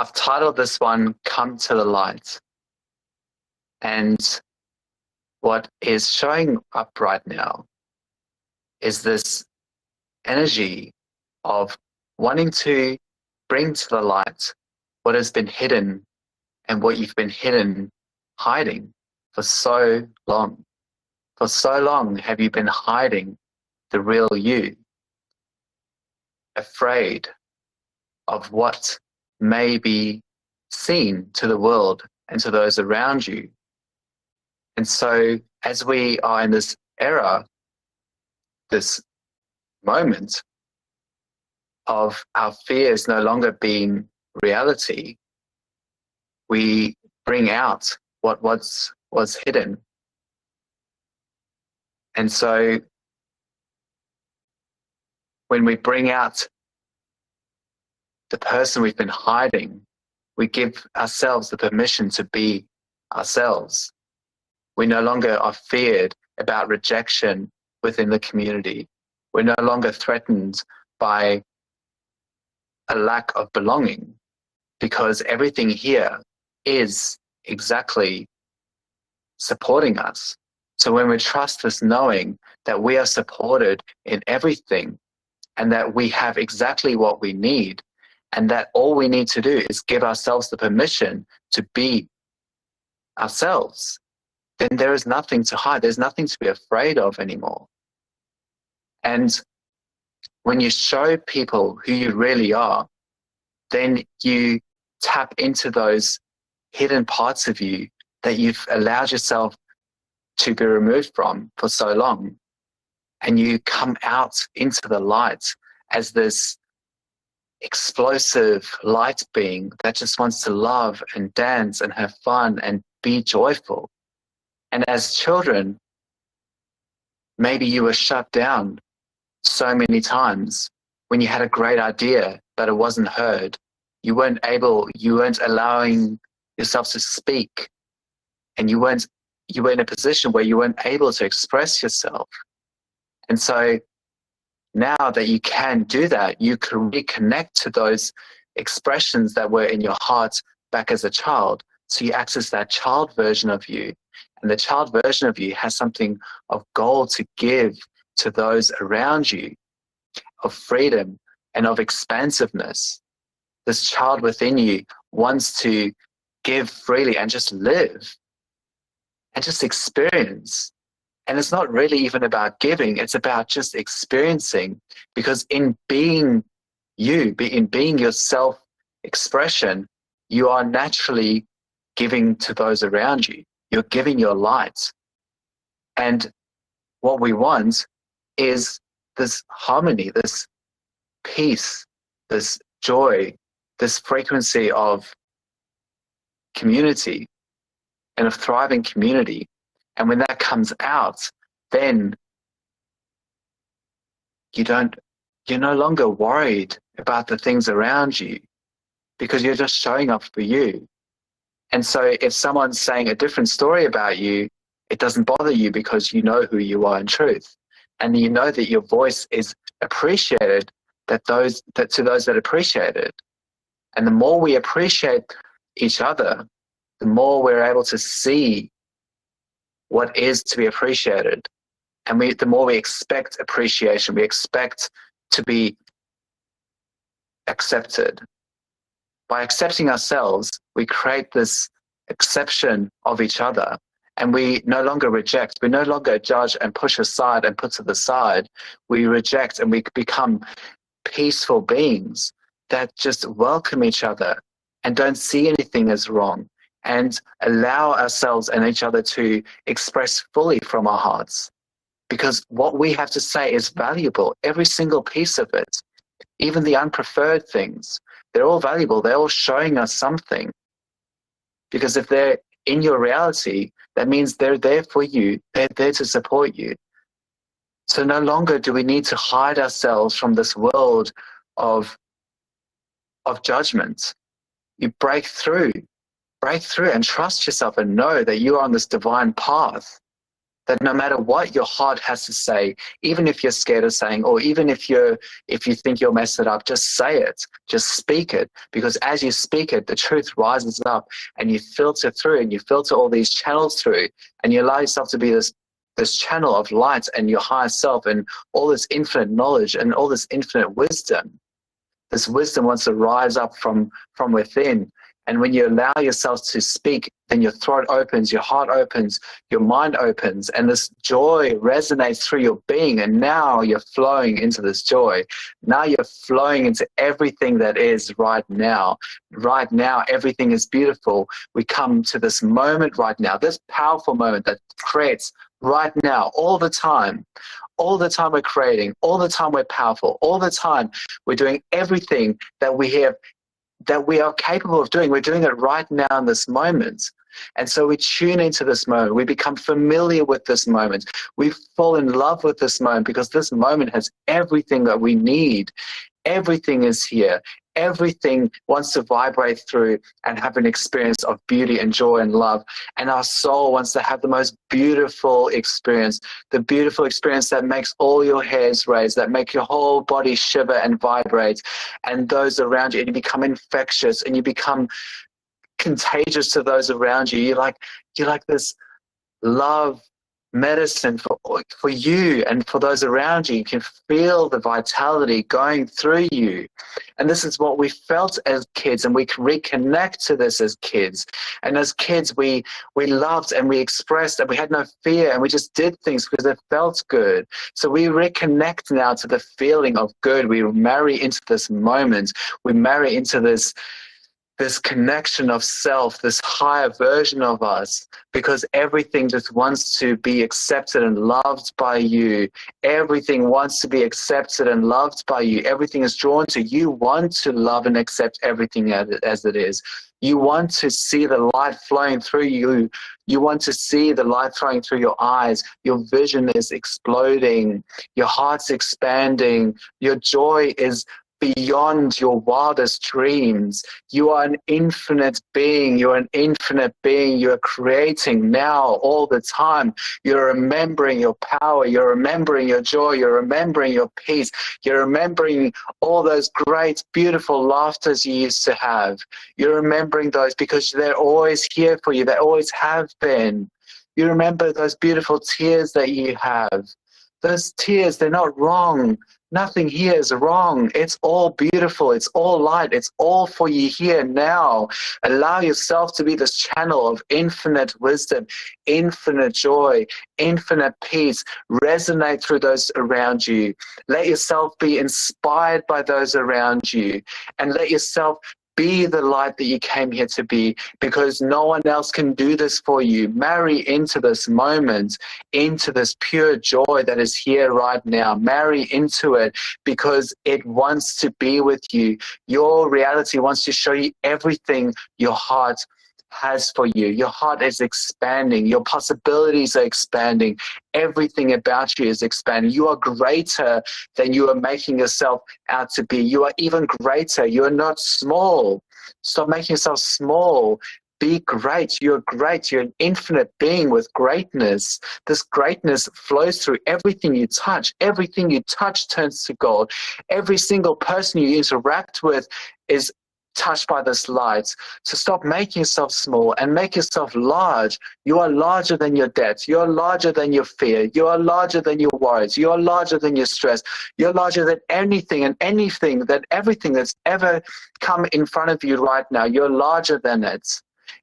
I've titled this one, Come to the Light. And what is showing up right now is this energy of wanting to bring to the light what has been hidden and what you've been hiding for so long. For so long have you been hiding the real you, afraid of what may be seen to the world and to those around you. And so as we are in this era, this moment of our fears no longer being reality, we bring out what was hidden. And so when we bring out the person we've been hiding, we give ourselves the permission to be ourselves. We no longer are feared about rejection within the community. We're no longer threatened by a lack of belonging, because everything here is exactly supporting us. So when we trust this knowing that we are supported in everything and that we have exactly what we need, and that all we need to do is give ourselves the permission to be ourselves, then there is nothing to hide. There's nothing to be afraid of anymore. And when you show people who you really are, then you tap into those hidden parts of you that you've allowed yourself to be removed from for so long. And you come out into the light as this explosive light being that just wants to love and dance and have fun and be joyful. And as children, maybe you were shut down so many times when you had a great idea, but it wasn't heard. You weren't allowing yourself to speak, and you were in a position where you weren't able to express yourself. And so now that you can do that, you can reconnect to those expressions that were in your heart back as a child. So you access that child version of you. And the child version of you has something of gold to give to those around you, of freedom and of expansiveness. This child within you wants to give freely and just live and just experience. And it's not really even about giving, it's about just experiencing, because in being you, in being your self-expression, you are naturally giving to those around you. You're giving your light. And what we want is this harmony, this peace, this joy, this frequency of community and of thriving community. And when that comes out, then you're no longer worried about the things around you, because you're just showing up for you. And so if someone's saying a different story about you, it doesn't bother you, because you know who you are in truth. And you know that your voice is appreciated, that to those that appreciate it. And the more we appreciate each other, the more we're able to see what is to be appreciated. And the more we expect appreciation, we expect to be accepted. By accepting ourselves, we create this acceptance of each other, and we no longer reject, we no longer judge and push aside and put to the side. We reject and we become peaceful beings that just welcome each other and don't see anything as wrong, and allow ourselves and each other to express fully from our hearts. Because what we have to say is valuable, every single piece of it, even the unpreferred things, they're all valuable. They're all showing us something. Because if they're in your reality, that means they're there for you. They're there to support you. So no longer do we need to hide ourselves from this world of judgment. You break through and trust yourself and know that you are on this divine path. That no matter what your heart has to say, even if you're scared of saying, or even if you think you'll mess it up, just say it, just speak it. Because as you speak it, the truth rises up and you filter through, and you filter all these channels through, and you allow yourself to be this channel of light and your higher self and all this infinite knowledge and all this infinite wisdom. This wisdom wants to rise up from within. And when you allow yourself to speak, then your throat opens, your heart opens, your mind opens, and this joy resonates through your being. And now you're flowing into this joy. Now you're flowing into everything that is right now. Right now, everything is beautiful. We come to this moment right now, this powerful moment that creates right now, all the time. All the time we're creating, all the time we're powerful, all the time we're doing everything that we have, that we are capable of doing. We're doing it right now in this moment. And so we tune into this moment. We become familiar with this moment. We fall in love with this moment because this moment has everything that we need. Everything is here. Everything wants to vibrate through and have an experience of beauty and joy and love. And our soul wants to have the most beautiful experience, the beautiful experience that makes all your hairs raise, that make your whole body shiver and vibrate, and those around you, and you become infectious and you become contagious to those around you. You're like this love medicine for you and for those around you. You can feel the vitality going through you. And this is what we felt as kids, and we can reconnect to this as kids. And as kids, we loved and we expressed and we had no fear, and we just did things because it felt good. So we reconnect now to the feeling of good. We marry into this moment. We marry into this connection of self, this higher version of us, because everything just wants to be accepted and loved by you. Everything wants to be accepted and loved by you. Everything is drawn to you. You want to love and accept everything as it is. You want to see the light flowing through you. You want to see the light flowing through your eyes. Your vision is exploding. Your heart's expanding. Your joy is beyond your wildest dreams. You are an infinite being. You're an infinite being. You're creating now all the time. You're remembering your power. You're remembering your joy. You're remembering your peace. You're remembering all those great, beautiful laughters you used to have. You're remembering those because they're always here for you. They always have been. You remember those beautiful tears that you have. Those tears, they're not wrong. Nothing here is wrong. It's all beautiful. It's all light. It's all for you here now. Allow yourself to be this channel of infinite wisdom, infinite joy, infinite peace. Resonate through those around you. Let yourself be inspired by those around you, and let yourself be the light that you came here to be, because no one else can do this for you. Marry into this moment, into this pure joy that is here right now. Marry into it because it wants to be with you. Your reality wants to show you everything your heart has for you. Your heart is expanding. Your possibilities are expanding. Everything about you is expanding. You are greater than you are making yourself out to be. You are even greater. You are not small. Stop making yourself small. Be great. You're great. You're an infinite being with greatness. This greatness flows through everything you touch. Everything you touch turns to gold. Every single person you interact with is touched by this light. So stop making yourself small and make yourself large. You are larger than your debts. You are larger than your fear. You are larger than your worries. You are larger than your stress. You're larger than anything and everything that's ever come in front of you right now. You're larger than it.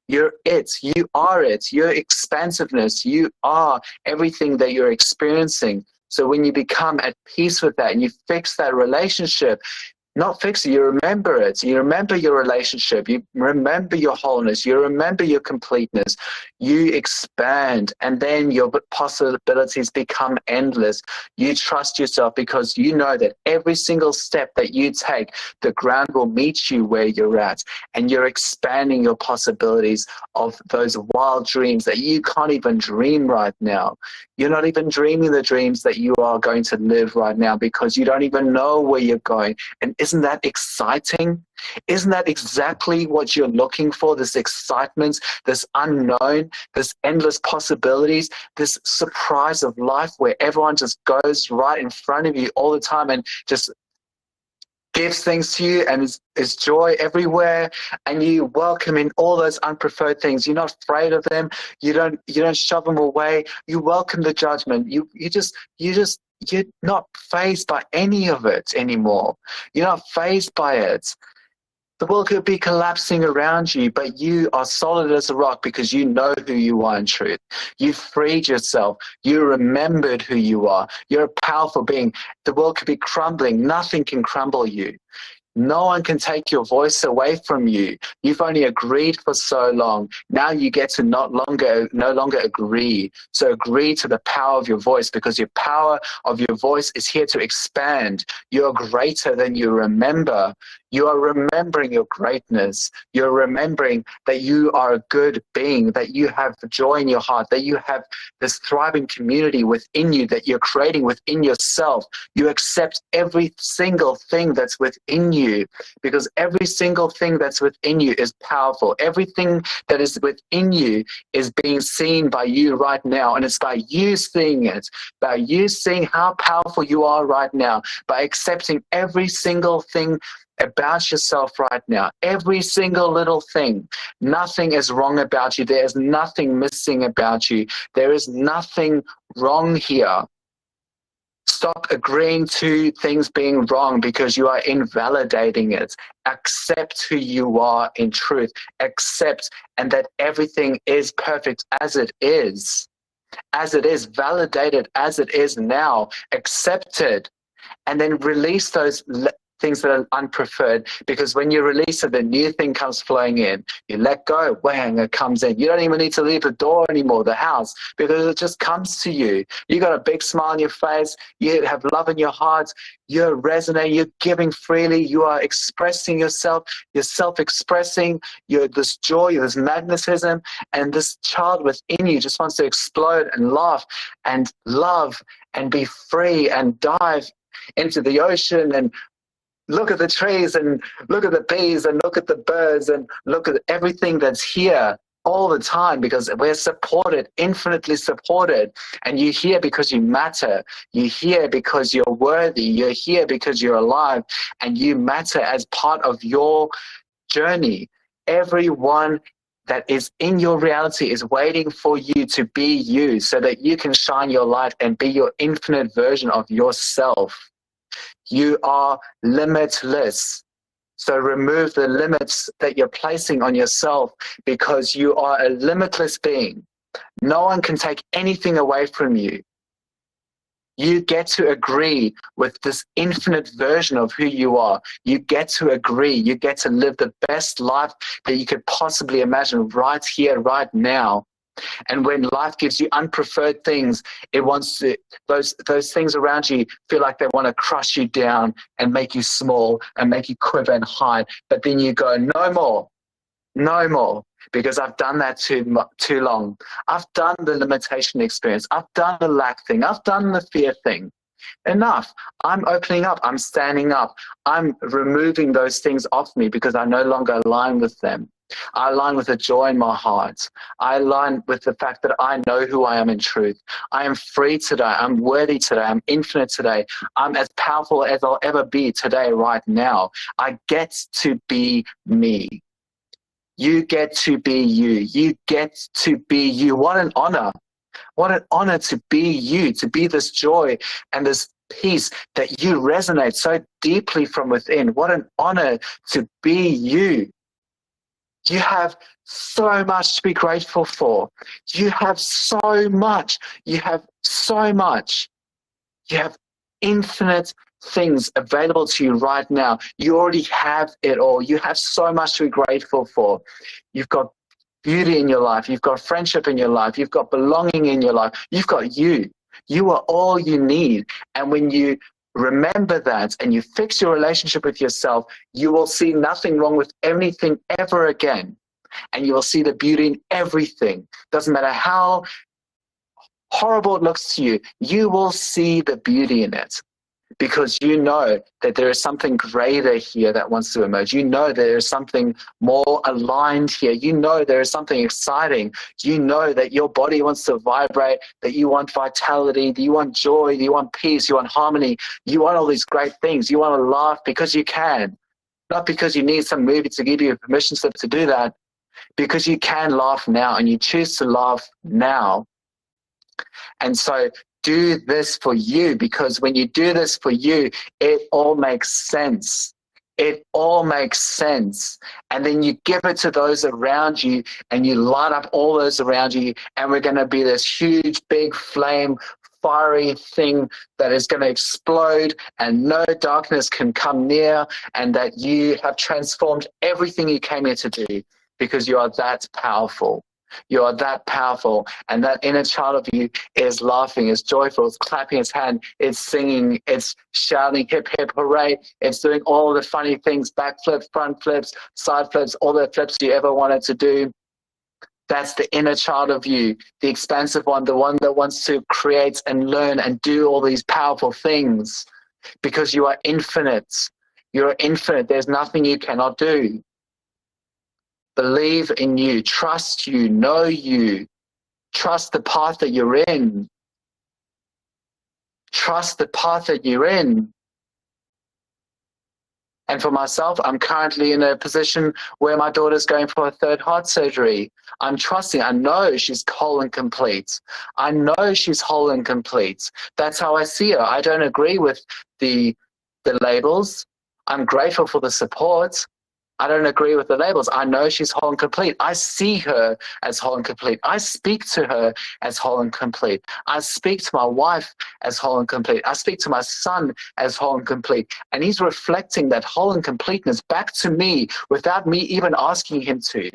You're it. You are it. Your expansiveness. You are everything that you're experiencing. So when you become at peace with that and you fix that relationship, not fix it, you remember it. You remember your relationship. You remember your wholeness. You remember your completeness. You expand, and then your possibilities become endless. You trust yourself because you know that every single step that you take, the ground will meet you where you're at, and you're expanding your possibilities of those wild dreams that you can't even dream right now. You're not even dreaming the dreams that you are going to live right now because you don't even know where you're going. And Isn't that exciting? Isn't that exactly what you're looking for? This excitement, this unknown, this endless possibilities, this surprise of life where everyone just goes right in front of you all the time and just gives things to you, and is joy everywhere, and you welcome in all those unpreferred things. You're not afraid of them. You don't shove them away. You welcome the judgment. You're not fazed by any of it anymore. You're not fazed by it. The world could be collapsing around you, but you are solid as a rock because you know who you are in truth. You've freed yourself. You remembered who you are. You're a powerful being. The world could be crumbling. Nothing can crumble you. No one can take your voice away from you. You've only agreed for so long. Now you get to no longer agree. So agree to the power of your voice, because your power of your voice is here to expand. You're greater than you remember. You are remembering your greatness. You're remembering that you are a good being, that you have joy in your heart, that you have this thriving community within you that you're creating within yourself. You accept every single thing that's within you, because every single thing that's within you is powerful. Everything that is within you is being seen by you right now, and it's by you seeing it, by you seeing how powerful you are right now, by accepting every single thing about yourself right now, every single little thing. Nothing is wrong about you. There is nothing missing about you. There is nothing wrong here. Stop agreeing to things being wrong because you are invalidating it. Accept who you are in truth. Accept, and that everything is perfect as it is. As it is, validated as it is now. Accept it. And then release those things that are unpreferred, because when you release it, the new thing comes flowing in. You let go, whang, it comes in. You don't even need to leave the door anymore, the house, because it just comes to you. You got a big smile on your face. You have love in your heart. You're resonating. You're giving freely. You are expressing yourself. You're self-expressing. You're this joy, this magnetism, and this child within you just wants to explode and laugh and love and be free and dive into the ocean and look at the trees and look at the bees and look at the birds and look at everything that's here all the time, because we're supported, infinitely supported. And you're here because you matter. You're here because you're worthy. You're here because you're alive, and you matter as part of your journey. Everyone that is in your reality is waiting for you to be you, so that you can shine your light and be your infinite version of yourself. You are limitless. So remove the limits that you're placing on yourself, because you are a limitless being. No one can take anything away from you. You get to agree with this infinite version of who you are. You get to agree. You get to live the best life that you could possibly imagine right here, right now. And when life gives you unpreferred things, it wants to, those things around you feel like they want to crush you down and make you small and make you quiver and hide. But then you go, no more, no more, because I've done that too long. I've done the limitation experience. I've done the lack thing. I've done the fear thing. Enough. I'm opening up. I'm standing up. I'm removing those things off me because I no longer align with them. I align with the joy in my heart. I align with the fact that I know who I am in truth. I am free today. I'm worthy today. I'm infinite today. I'm as powerful as I'll ever be today, right now. I get to be me. You get to be you. You get to be you. What an honor. What an honor to be you, to be this joy and this peace that you resonate so deeply from within. What an honor to be you. You have so much to be grateful for. You have so much. You have so much. You have infinite things available to you right now. You already have it all. You have so much to be grateful for. You've got beauty in your life. You've got friendship in your life. You've got belonging in your life. You've got you. You are all you need. And when you remember that and you fix your relationship with yourself, you will see nothing wrong with anything ever again. And you will see the beauty in everything. Doesn't matter how horrible it looks to you, you will see the beauty in it, because you know that there is something greater here that wants to emerge. You know there is something more aligned here. You know there is something exciting. You know that your body wants to vibrate, that you want vitality, that you want joy, that you want peace, you want harmony. You want all these great things. You want to laugh because you can, not because you need some movie to give you a permission slip to do that, because you can laugh now and you choose to laugh now. And so do this for you, because when you do this for you, it all makes sense. It all makes sense. And then you give it to those around you and you light up all those around you. And we're going to be this huge, big flame, fiery thing that is going to explode and no darkness can come near, and that you have transformed everything you came here to do, because you are that powerful. You are that powerful, and that inner child of you is laughing, is joyful, it's clapping its hand, it's singing, it's shouting hip hip hooray, it's doing all the funny things, back flips, front flips, side flips, all the flips you ever wanted to do. That's the inner child of you, the expansive one, the one that wants to create and learn and do all these powerful things, because you are infinite. You're infinite. There's nothing you cannot do. Believe in you, trust you, know you, trust the path that you're in. Trust the path that you're in. And for myself, I'm currently in a position where my daughter's going for a third heart surgery. I'm trusting, I know she's whole and complete. I know she's whole and complete. That's how I see her. I don't agree with the labels. I'm grateful for the support. I don't agree with the labels. I know she's whole and complete. I see her as whole and complete. I speak to her as whole and complete. I speak to my wife as whole and complete. I speak to my son as whole and complete. And he's reflecting that whole and completeness back to me without me even asking him to.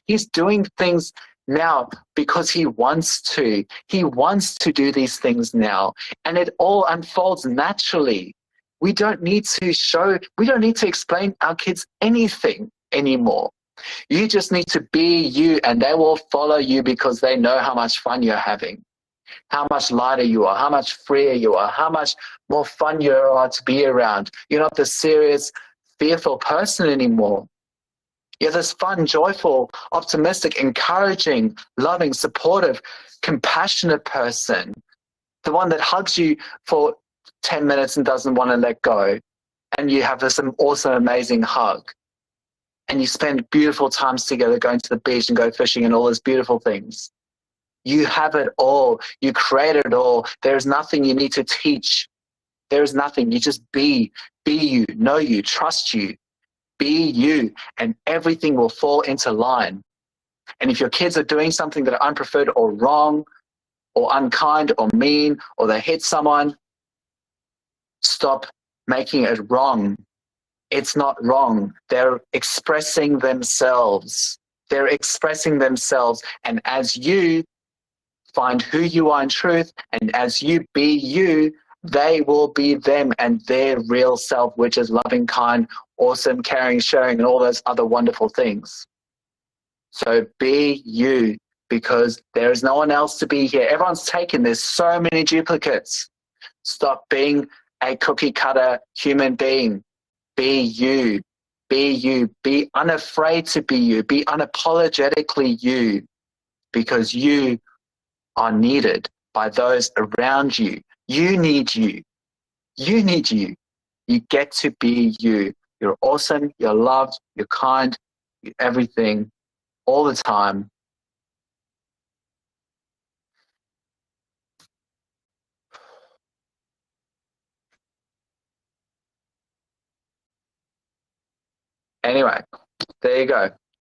He's doing things now because he wants to. He wants to do these things now. And it all unfolds naturally. We don't need to explain our kids anything anymore. You just need to be you, and they will follow you because they know how much fun you're having, how much lighter you are, how much freer you are, how much more fun you are to be around. You're not the serious, fearful person anymore. You're this fun, joyful, optimistic, encouraging, loving, supportive, compassionate person. The one that hugs you for 10 minutes and doesn't want to let go. And you have this awesome, amazing hug. And you spend beautiful times together, going to the beach and go fishing and all those beautiful things. You have it all. You create it all. There's nothing you need to teach. There is nothing. You just be you, know you, trust you, be you, and everything will fall into line. And if your kids are doing something that are unpreferred or wrong or unkind or mean, or they hit someone, stop making it wrong. It's not wrong. They're expressing themselves. They're expressing themselves. And as you find who you are in truth, and as you be you, they will be them and their real self, which is loving, kind, awesome, caring, sharing, and all those other wonderful things. So be you, because there is no one else to be here. Everyone's taken. There's so many duplicates. Stop being a cookie cutter human being. Be you. Be you. Be unafraid to be you. Be unapologetically you, because you are needed by those around you. You need you. You need you. You get to be you. You're awesome. You're loved. You're kind. You're everything, all the time. Anyway, there you go.